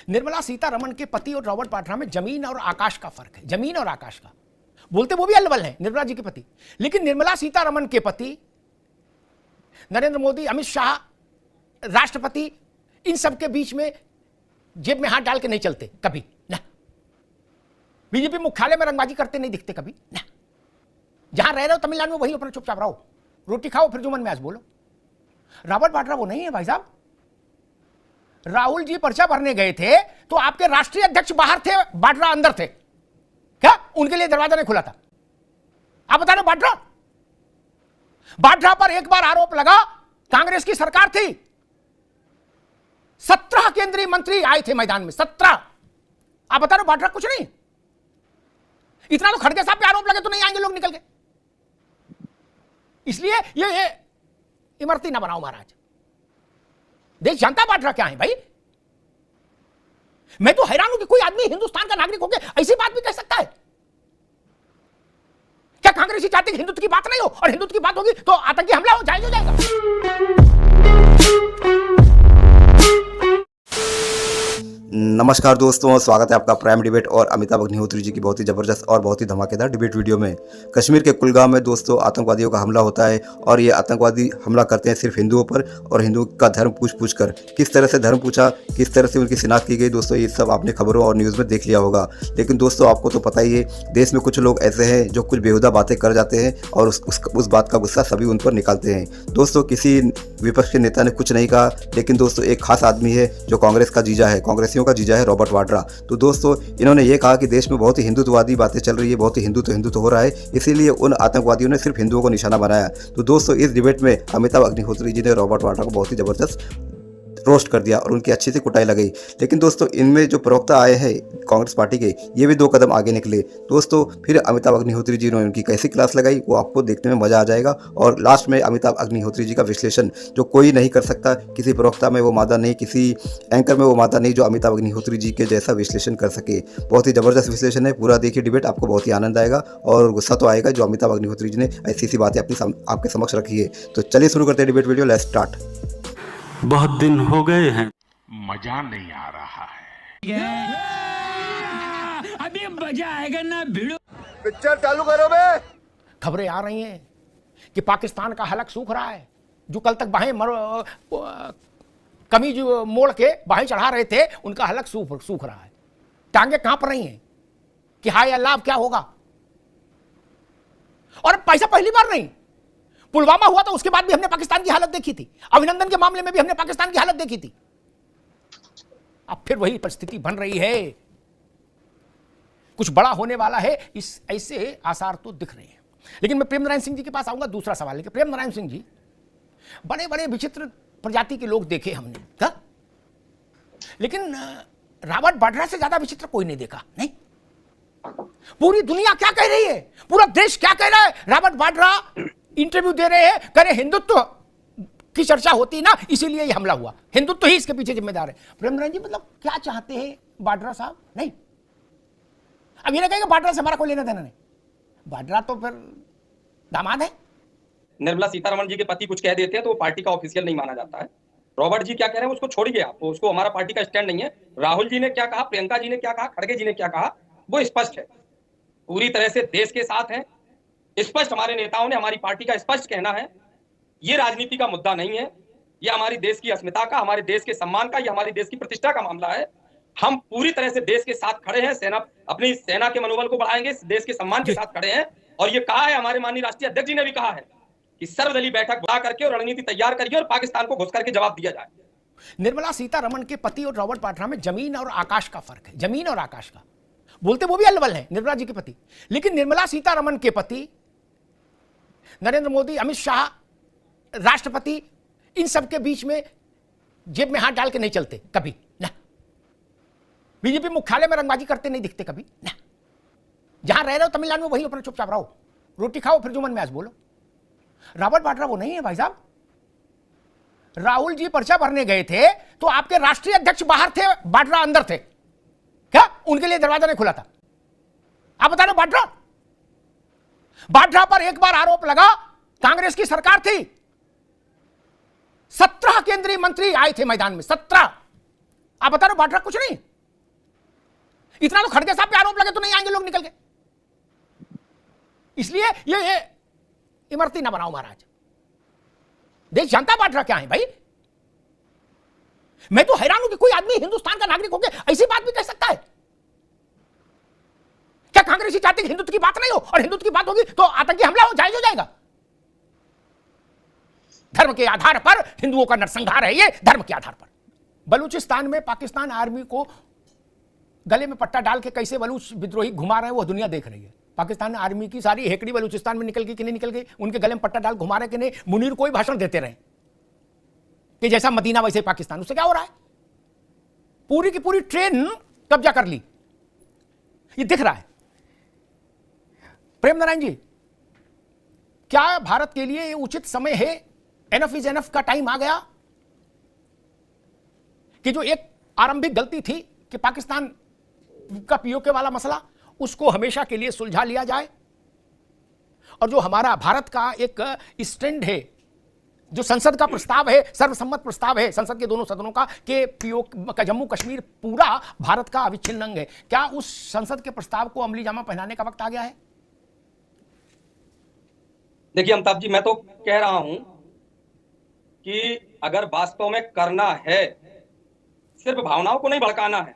निर्मला सीतारमण के पति और रॉबर्ट वाड्रा में जमीन और आकाश का फर्क है, जमीन और आकाश का। बोलते वो भी अलवल हैं, निर्मला जी के पति, लेकिन निर्मला सीतारमण के पति नरेंद्र मोदी, अमित शाह, राष्ट्रपति, इन सब के बीच में जेब में हाथ डाल के नहीं चलते कभी ना। बीजेपी मुख्यालय में रंगबाजी करते नहीं दिखते कभी ना। जहां रह रहे हो तमिलनाडु में वहीं अपना चुपचाप रहो, रोटी खाओ, फिर जो मन में आज बोलो। रॉबर्ट वाड्रा वो नहीं है भाई साहब। राहुल जी पर्चा भरने गए थे तो आपके राष्ट्रीय अध्यक्ष बाहर थे, वाड्रा अंदर थे। क्या उनके लिए दरवाजा नहीं खुला था? आप बता रहे वाड्रा पर एक बार आरोप लगा, कांग्रेस की सरकार थी, 17 केंद्रीय मंत्री आए थे मैदान में, 17। आप बता रहे वाड्रा कुछ नहीं। इतना तो खड़गे साहब पे आरोप लगे तो नहीं आएंगे लोग निकल के। इसलिए ये इमरती ना बनाओ महाराज। देश जानता वाड्रा क्या है भाई। मैं तो हैरान हूं कि कोई आदमी हिंदुस्तान का नागरिक होकर ऐसी बात भी कह सकता है। क्या कांग्रेसी चाहते कि हिंदुत्व की बात नहीं हो, और हिंदुत्व की बात होगी तो आतंकी हमला हो जाएगा। नमस्कार दोस्तों, स्वागत है आपका प्राइम डिबेट और अमिताभ अग्निहोत्री जी की बहुत ही ज़बरदस्त और बहुत ही धमाकेदार डिबेट वीडियो में। कश्मीर के कुलगाम में दोस्तों आतंकवादियों का हमला होता है और ये आतंकवादी हमला करते हैं सिर्फ हिंदुओं पर, और हिंदुओं का धर्म पूछ कर। किस तरह से धर्म पूछा, किस तरह से उनकी शिनाख्त की गई दोस्तों, ये सब आपने खबरों और न्यूज़ में देख लिया होगा। लेकिन दोस्तों आपको तो पता ही है, देश में कुछ लोग ऐसे हैं जो कुछ बेहुदा बातें कर जाते हैं और उस बात का गुस्सा सभी उन पर निकालते हैं। दोस्तों किसी विपक्ष के नेता ने कुछ नहीं कहा, लेकिन दोस्तों एक खास आदमी है जो कांग्रेस का जीजा है, कांग्रेसियों का जीजा है, रॉबर्ट वाड्रा। तो दोस्तों इन्होंने ये कहा कि देश में बहुत ही हिंदुत्ववादी बातें चल रही है, बहुत ही हिंदुत्व हो रहा है, इसीलिए उन आतंकवादियों ने सिर्फ हिंदुओं को निशाना बनाया। तो दोस्तों इस डिबेट में अमिताभ अग्निहोत्री जी ने रॉबर्ट वाड्रा को बहुत ही ज़बरदस्त रोस्ट कर दिया और उनकी अच्छी सी कुटाई लगाई। लेकिन दोस्तों इनमें जो प्रवक्ता आए हैं कांग्रेस पार्टी के, ये भी 2 कदम आगे निकले। दोस्तों फिर अमिताभ अग्निहोत्री जी ने उनकी कैसी क्लास लगाई वो आपको देखने में मज़ा आ जाएगा। और लास्ट में अमिताभ अग्निहोत्री जी का विश्लेषण जो कोई नहीं कर सकता, किसी प्रवक्ता में वो मादा नहीं, किसी एंकर में वो मादा नहीं जो अमिताभ अग्निहोत्री जी के जैसा विश्लेषण कर सके। बहुत ही ज़बरदस्त विश्लेषण है, पूरा देखिए डिबेट, आपको बहुत ही आनंद आएगा और गुस्सा तो आएगा जो अमिताभ अग्निहोत्री जी ने ऐसी सी बातें आपके समक्ष रखी है। तो चलिए शुरू करते हैं डिबेट वीडियो, लेट्स स्टार्ट। बहुत दिन हो गए हैं, मजा नहीं आ रहा है। अभी मजा आएगा ना भिड़ो। पिक्चर चालू करो बे। खबरें आ रही हैं कि पाकिस्तान का हलक सूख रहा है। जो कल तक बाहें कमीज मोड़ के बाहें चढ़ा रहे थे, उनका हलक सूख रहा है। टांगे कांप रही हैं कि हाय अल्लाह अब क्या होगा। और पैसा पहली बार नहीं, पुलवामा हुआ तो उसके बाद भी हमने पाकिस्तान की हालत देखी थी, अभिनंदन के मामले में भी हमने पाकिस्तान की हालत देखी थी। अब फिर वही परिस्थिति बन रही है, कुछ बड़ा होने वाला है, इस ऐसे आसार तो दिख रहे हैं। लेकिन मैं प्रेम नारायण सिंह जी के पास आऊंगा दूसरा सवाल लेकर। प्रेम नारायण सिंह जी, बड़े बड़े विचित्र प्रजाति के लोग देखे हमने हा? लेकिन रॉबर्ट वाड्रा से ज्यादा विचित्र कोई नहीं देखा। नहीं, पूरी दुनिया क्या कह रही है, पूरा देश क्या कह रहा है। रॉबर्ट वाड्रा इंटरव्यू दे रहे हैं, करे हिंदुत्व की चर्चा होती ना, इसीलिए ये हमला हुआ, हिंदुत्व ही इसके पीछे जिम्मेदार है। प्रेम नारायण जी मतलब क्या चाहते हैं वाड्रा साहब? नहीं, अब ये ना कहेंगे वाड्रा से हमारा कोई लेना देना नहीं, वाड्रा तो फिर दामाद है। निर्मला सीतारमण जी के पति कुछ कह देते हैं तो वो पार्टी का ऑफिशियल नहीं माना जाता है। रॉबर्ट जी क्या कह रहे हैं उसको छोड़िए आप, उसको हमारा पार्टी का स्टैंड नहीं है। राहुल जी ने क्या कहा, प्रियंका जी ने क्या कहा, खड़गे जी ने क्या कहा, वो स्पष्ट है, पूरी तरह से देश के साथ है। स्पष्ट हमारे नेताओं ने, हमारी पार्टी का स्पष्ट कहना है, ये राजनीति का मुद्दा नहीं है, ये हमारी देश की अस्मिता का, हमारे देश के सम्मान का, ये हमारी देश की प्रतिष्ठा का मामला है। हम पूरी तरह से देश के साथ खड़े हैं, अपनी सेना के मनोबल को बढ़ाएंगे, देश के सम्मान के साथ खड़े हैं। और ये कहा है हमारे माननीय राष्ट्रीय अध्यक्ष जी ने भी कहा है कि सर्वदलीय बैठक बुला करके और रणनीति तैयार करिए और पाकिस्तान को घुस करके जवाब दिया जाए। निर्मला सीतारमण के पति और रॉबर्ट वाड्रा में जमीन और आकाश का फर्क है, जमीन और आकाश का। बोलते वो भी अलवल हैं, निर्मला जी के पति, लेकिन निर्मला सीतारमण के पति नरेंद्र मोदी, अमित शाह, राष्ट्रपति, इन सब के बीच में जेब में हाथ डाल के नहीं चलते कभी ना। बीजेपी मुख्यालय में रंगबाजी करते नहीं दिखते कभी ना। जहां रह रहे हो तमिलनाडु में वहीं अपना चुपचाप रहो, रोटी खाओ, फिर जो मन में आज बोलो। रॉबर्ट वाड्रा वो नहीं है भाई साहब। राहुल जी पर्चा भरने गए थे तो आपके राष्ट्रीय अध्यक्ष बाहर थे, वाड्रा अंदर थे। क्या उनके लिए दरवाजा नहीं खुला था? आप बता रहे वाड्रा पर एक बार आरोप लगा, कांग्रेस की सरकार थी, 17 केंद्रीय मंत्री आए थे मैदान में, 17। आप बता रहे वाड्रा कुछ नहीं। इतना तो खड़गे साहब पे आरोप लगे तो नहीं आएंगे लोग निकल के। इसलिए ये इमरती ना बनाओ महाराज। देश जनता पार्टी क्या है भाई? मैं तो हैरान हूं कि कोई आदमी हिंदुस्तान का नागरिक होकर ऐसी बात भी कह सकता है। क्या कांग्रेसी चाहते कि हिंदुत्व की बात नहीं हो, और हिंदुत्व की बात होगी तो आतंकी हमला हो जाएगा? धर्म के आधार पर हिंदुओं का नरसंहार है ये, धर्म के आधार पर। बलूचिस्तान में पाकिस्तान आर्मी को गले में पट्टा डाल के कैसे बलूच विद्रोही घुमा रहे हैं वो दुनिया देख रही है। पाकिस्तान आर्मी की सारी हेकड़ी बलूचिस्तान में निकल गई कि नहीं निकल गई, उनके गले में पट्टा डाल घुमा रहे कि नहीं। मुनीर कोई भाषण देते रहे कि जैसा मदीना वैसे पाकिस्तान। उससे क्या हो रहा है? पूरी की पूरी ट्रेन कब्जा कर ली, ये दिख रहा है। प्रेम नारायण जी, क्या भारत के लिए उचित समय है, एनफ इज एनफ का टाइम आ गया कि जो एक आरंभिक गलती थी कि पाकिस्तान का पीओके वाला मसला, उसको हमेशा के लिए सुलझा लिया जाए, और जो हमारा भारत का एक स्टैंड है, जो संसद का प्रस्ताव है, सर्वसम्मत प्रस्ताव है संसद के दोनों सदनों का कि पीओके का जम्मू कश्मीर पूरा भारत का अविच्छिन्न अंग है, क्या उस संसद के प्रस्ताव को अमली जामा पहनाने का वक्त आ गया है? देखिए अमिताभ जी, मैं तो कह रहा हूं कि अगर वास्तव में करना है, सिर्फ भावनाओं को नहीं भड़काना है,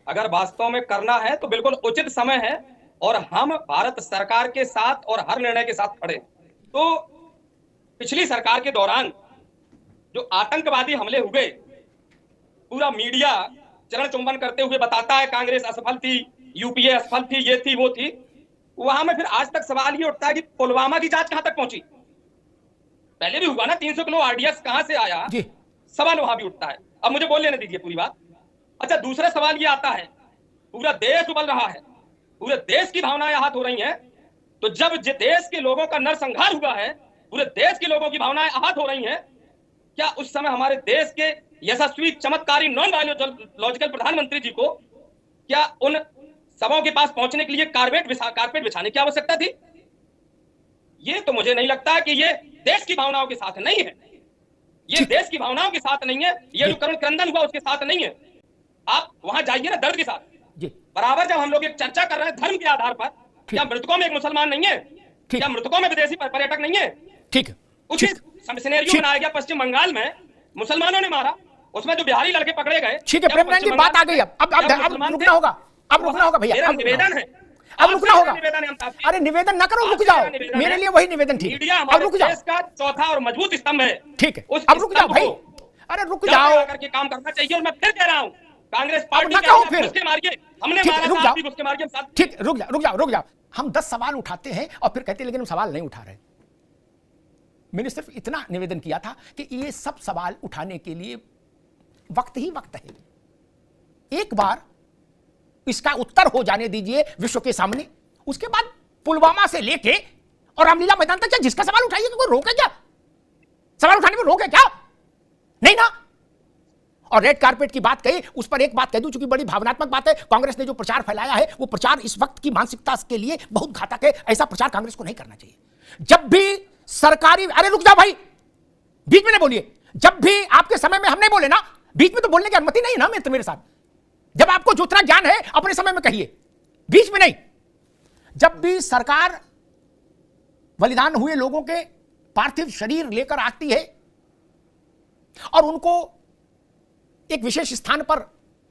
अगर वास्तव में करना है तो बिल्कुल उचित समय है, और हम भारत सरकार के साथ और हर निर्णय के साथ खड़े। तो पिछली सरकार के दौरान जो आतंकवादी हमले हुए, पूरा मीडिया चरण चुंबन करते हुए बताता है कांग्रेस असफल थी, यूपीए असफल थी, ये थी वो थी। वहां में फिर आज तक सवाल ये उठता है कि पुलवामा की जांच कहां तक पहुंची? पहले भी हुआ ना, 300 किलो आरडीएक्स कहां से आया, सवाल वहां भी उठता है। अब मुझे बोल लेने दीजिए पूरी बात। अच्छा, दूसरा सवाल ये आता है, पूरा देश उबल रहा है, पूरे देश की भावनाएं आहत हो रही हैं, तो जब देश के लोगों का नरसंहार हुआ है, पूरे देश के लोगों की भावनाएं आहत हो रही हैं, क्या उस समय हमारे देश के यशस्वी चमत्कारी नॉन बायोलॉजिकल प्रधानमंत्री जी को क्या उन सबों के पास पहुंचने के लिए कारपेट बिछाने की आवश्यकता थी? ये तो मुझे नहीं लगता कि ये देश की भावनाओं के साथ नहीं है, ये देश की भावनाओं के साथ नहीं है, ये जो करुण क्रंदन हुआ उसके साथ नहीं है। आप वहां जाइए ना दर्द के साथ। बराबर जब हम लोग एक चर्चा कर रहे हैं धर्म के आधार पर, क्या मृतकों में एक मुसलमान नहीं है? क्या मृतकों में विदेशी पर्यटक नहीं है? ठीक है, उसी सिनेरियो बनाया गया पश्चिम बंगाल में, मुसलमानों ने मारा, उसमें जो बिहारी लड़के पकड़े गए। ठीक है प्रेम नारायण जी, बात आ गई। अब रुकना होगा, अब रुकना होगा भैया, अब निवेदन है, अब रुकना होगा। अरे निवेदन ना करो, रुक जाओ, मेरे लिए वही निवेदन ठीक है। अब रुक जाओ, देश का चौथा और मजबूत स्तंभ है, ठीक है, अब रुक जाओ भाई, अरे रुक जाओ, करके काम करना चाहिए। और मैं फिर कह रहा हूं, कांग्रेस पार्टी फिर मारिए, हमने मारा, ठीक, रुक जाओ। हम 10 सवाल उठाते हैं और फिर कहते हैं लेकिन हम सवाल नहीं उठा रहे। मैंने सिर्फ इतना निवेदन किया था कि ये सब सवाल उठाने के लिए वक्त ही वक्त है। एक बार इसका उत्तर हो जाने दीजिए विश्व के सामने, उसके बाद पुलवामा से लेके और रामलीला मैदान तक जिसका सवाल उठाइए कोई रोके क्या? सवाल उठाने में रोके क्या? नहीं ना। और रेड कारपेट की बात कही, उस पर एक बात कह दूं, चूंकि बड़ी भावनात्मक बात है, कांग्रेस ने जो प्रचार फैलाया है वो प्रचार इस वक्त की मानसिकता के लिए बहुत घातक है। ऐसा प्रचार कांग्रेस को नहीं करना चाहिए। जब भी सरकारी, अरे रुक जाओ भाई, बीच में नहीं बोलिए। जब भी आपके समय में हम नहीं बोले ना, बीच में तो बोलने की अनुमति नहीं ना मेरे साथ। जब आपको जो उतना ज्ञान है अपने समय में कहिए, बीच में नहीं। जब भी सरकार बलिदान हुए लोगों के पार्थिव शरीर लेकर आती है और उनको एक विशेष स्थान पर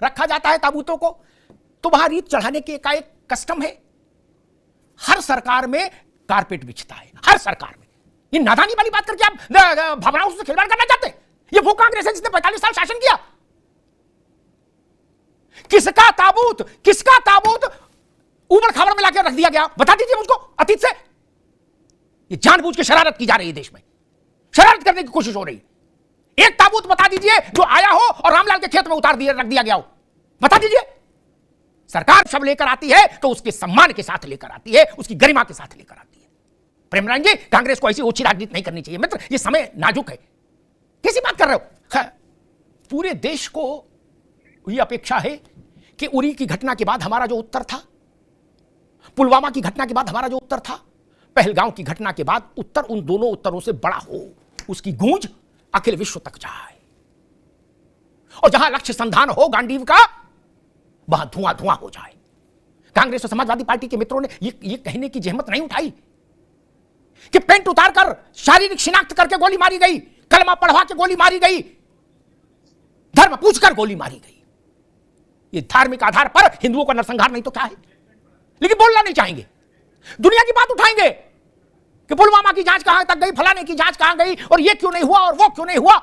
रखा जाता है ताबूतों को, तो वहां रीत चढ़ाने के का एक कस्टम है। हर सरकार में कारपेट बिछता है, हर सरकार में। ये नादानी वाली बात करके आप भावनाओं से खिलवाड़ करना चाहते हैं? ये वो कांग्रेस है जिसने 45 साल शासन किया। किसका ताबूत ऊबड़ खाबड़ में लाकर रख दिया गया, बता दीजिए मुझको अतीत से। ये जानबूझ के शरारत की जा रही है, देश में शरारत करने की कोशिश हो रही है। एक ताबूत बता दीजिए जो आया हो और रामलाल के खेत में रख दिया गया हो, बता दीजिए। सरकार सब लेकर आती है तो उसके सम्मान के साथ लेकर आती है, उसकी गरिमा के साथ लेकर आती है। प्रेम नारायण जी, कांग्रेस को ऐसी ओछी राजनीति नहीं करनी चाहिए मित्र। ये समय नाजुक है। कैसी बात कर रहे हो? पूरे देश को यह अपेक्षा है कि उरी की घटना के बाद हमारा जो उत्तर था, पुलवामा की घटना के बाद हमारा जो उत्तर था, पहलगांव की घटना के बाद उत्तर उन दोनों उत्तरों से बड़ा हो, उसकी गूंज अखिल विश्व तक जाए। और जहां लक्ष्य संधान हो गांडीव का, वहां धुआं धुआं हो जाए। कांग्रेस और समाजवादी पार्टी के मित्रों ने ये कहने की जहमत नहीं उठाई कि पेंट उतारकर शारीरिक शिनाख्त करके गोली मारी गई, कलमा पढ़वा के गोली मारी गई, धर्म पूछकर गोली मारी गई। ये धार्मिक आधार पर हिंदुओं का नरसंहार नहीं तो क्या है? लेकिन बोलना नहीं चाहेंगे, दुनिया की बात उठाएंगे कि पुलवामा की जांच कहां तक गई, फलाने की जांच कहां गई, और ये क्यों नहीं हुआ और वो क्यों नहीं हुआ।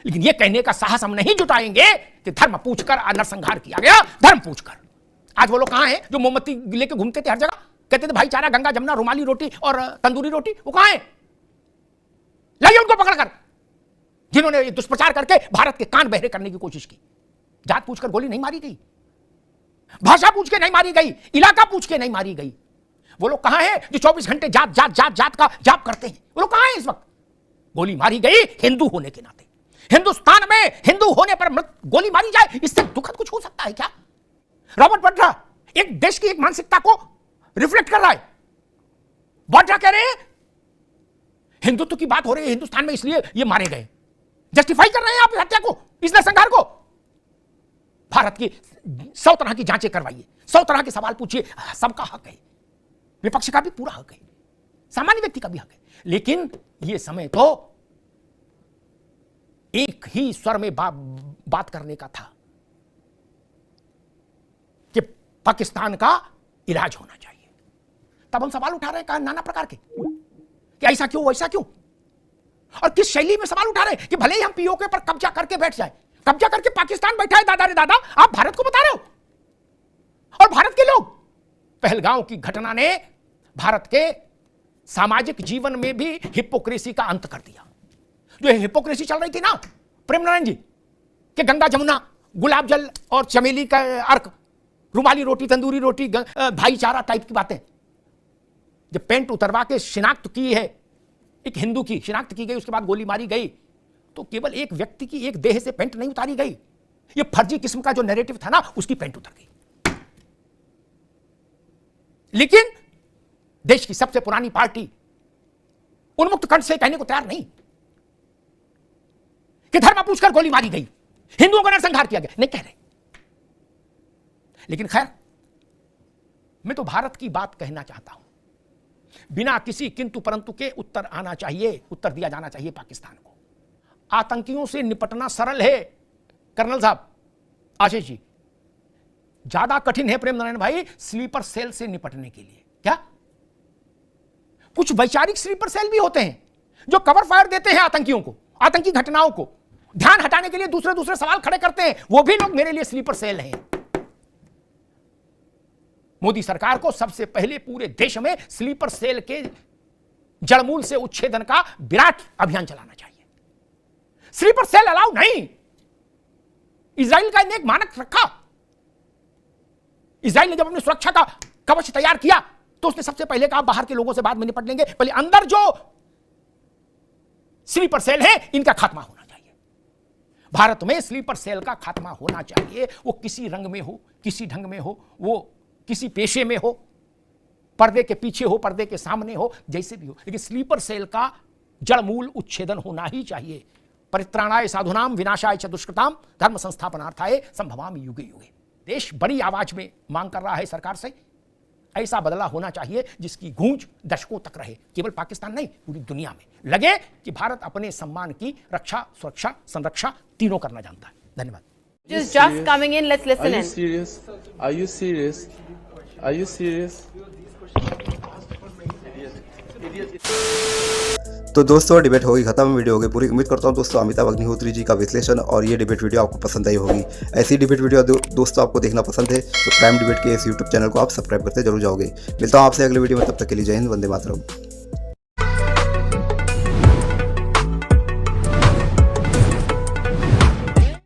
लेकिन ये कहने का साहस हम नहीं जुटाएंगे कि धर्म पूछकर नरसंहार किया गया, धर्म पूछकर। आज वो लोग कहां हैं जो मोमबत्ती लेके घूमते थे हर जगह, कहते थे भाईचारा, गंगा जमुना, रुमाली रोटी और तंदूरी रोटी, वो कहां हैं? लाइए उनको पकड़कर, जिन्होंने ये दुष्प्रचार करके भारत के कान बहरे करने की कोशिश की। जात पूछकर गोली नहीं मारी गई, भाषा पूछ के नहीं मारी गई, इलाका पूछ के नहीं मारी गई। वो लोग कहां हैं जो 24 घंटे जात जात जात जात का जाप करते हैं? वो लोग कहां हैं इस वक्त? गोली मारी गई हिंदू होने के नाते। हिंदुस्तान में हिंदू होने पर गोली मारी जाए, इससे दुखद कुछ हो सकता है क्या? रॉबर्ट वाड्रा एक देश की एक मानसिकता को रिफ्लेक्ट कर रहा है। वाड्रा कह रहे हैं हिंदुत्व की बात हो रही है हिंदुस्तान में, इसलिए ये मारे गए। जस्टिफाई कर रहे हैं आप इस हत्या को, इस नरसंहार को। भारत की 100 तरह की जांचें करवाइए, 100 तरह के सवाल पूछिए, सबका हक है, विपक्ष का भी पूरा हक है, सामान्य व्यक्ति का भी हक है। लेकिन यह समय तो एक ही स्वर में बात करने का था कि पाकिस्तान का इलाज होना चाहिए। तब हम सवाल उठा रहे हैं नाना प्रकार के कि ऐसा क्यों, वैसा क्यों, और किस शैली में सवाल उठा रहे हैं कि भले ही हम पीओके पर कब्जा करके बैठ जाए। कब्जा करके पाकिस्तान बैठा है दादा रे दादा, आप भारत को बता रहे हो। और भारत के लोग, पहलगांव की घटना ने भारत के सामाजिक जीवन में भी हिपोक्रेसी का अंत कर दिया। जो हिपोक्रेसी चल रही थी ना प्रेम नारायण जी, कि गंगा जमुना, गुलाब जल और चमेली का अर्क, रुमाली रोटी, तंदूरी रोटी, भाईचारा टाइप की बातें, जब पेंट उतरवा के शिनाख्त की है, एक हिंदू की शिनाख्त की गई, उसके बाद गोली मारी गई, तो केवल एक व्यक्ति की एक देह से पेंट नहीं उतारी गई, ये फर्जी किस्म का जो नैरेटिव था ना, उसकी पेंट उतर गई। लेकिन देश की सबसे पुरानी पार्टी उन्मुक्त कंठ से कहने को तैयार नहीं कि धर्म पूछकर गोली मारी गई, हिंदुओं का नरसंहार किया गया, नहीं कह रहे। लेकिन खैर, मैं तो भारत की बात कहना चाहता हूं, बिना किसी किंतु परंतु के उत्तर आना चाहिए, उत्तर दिया जाना चाहिए पाकिस्तान को। आतंकियों से निपटना सरल है कर्नल साहब, आशीष जी, ज्यादा कठिन है प्रेम नारायण भाई स्लीपर सेल से निपटने के लिए। क्या कुछ वैचारिक स्लीपर सेल भी होते हैं जो कवर फायर देते हैं आतंकियों को, आतंकी घटनाओं को ध्यान हटाने के लिए दूसरे सवाल खड़े करते हैं, वो भी लोग मेरे लिए स्लीपर सेल हैं। मोदी सरकार को सबसे पहले पूरे देश में स्लीपर सेल के जड़मूल से उच्छेदन का विराट अभियान चलाना चाहिए। स्लीपर सेल अलाउ नहीं। इजराइल का एक मानक रखा, इजराइल ने जब अपनी सुरक्षा का कवच तैयार किया तो उसने सबसे पहले कहा बाहर के लोगों से बाद में निपट लेंगे, पहले अंदर जो स्लीपर सेल है इनका खात्मा होना चाहिए। भारत में स्लीपर सेल का खात्मा होना चाहिए, वो किसी रंग में हो, किसी ढंग में हो, वो किसी पेशे में हो, पर्दे के पीछे हो, पर्दे के सामने हो, जैसे भी हो, लेकिन स्लीपर सेल का जड़मूल उच्छेदन होना ही चाहिए। परित्राणाय साधुनाम विनाशाय च दुष्कृताम धर्म संस्थापनार्थाय संभवामि युगे युगे। देश बड़ी आवाज में मांग कर रहा है सरकार से, ऐसा बदला होना चाहिए जिसकी गूंज दशकों तक रहे, केवल पाकिस्तान नहीं पूरी दुनिया में लगे कि भारत अपने सम्मान की रक्षा, सुरक्षा, संरक्षा तीनों करना जानता है। धन्यवाद। Just coming in, let's listen in. Are you serious? Are you serious? Are you serious? तो दोस्तों डिबेट होगी खत्म, वीडियो होगी पूरी। उम्मीद करता हूँ दोस्तों अमिताभ अग्निहोत्री जी का विश्लेषण और ये डिबेट वीडियो आपको पसंद आई होगी। ऐसी डिबेट वीडियो दोस्तों आपको देखना पसंद है तो प्राइम डिबेट के इस यूट्यूब चैनल को आप सब्सक्राइब करते जरूर जाओगे। मिलता हूँ आपसे अगले वीडियो में, तब तक के लिए जय हिंद, वंदे मातरम।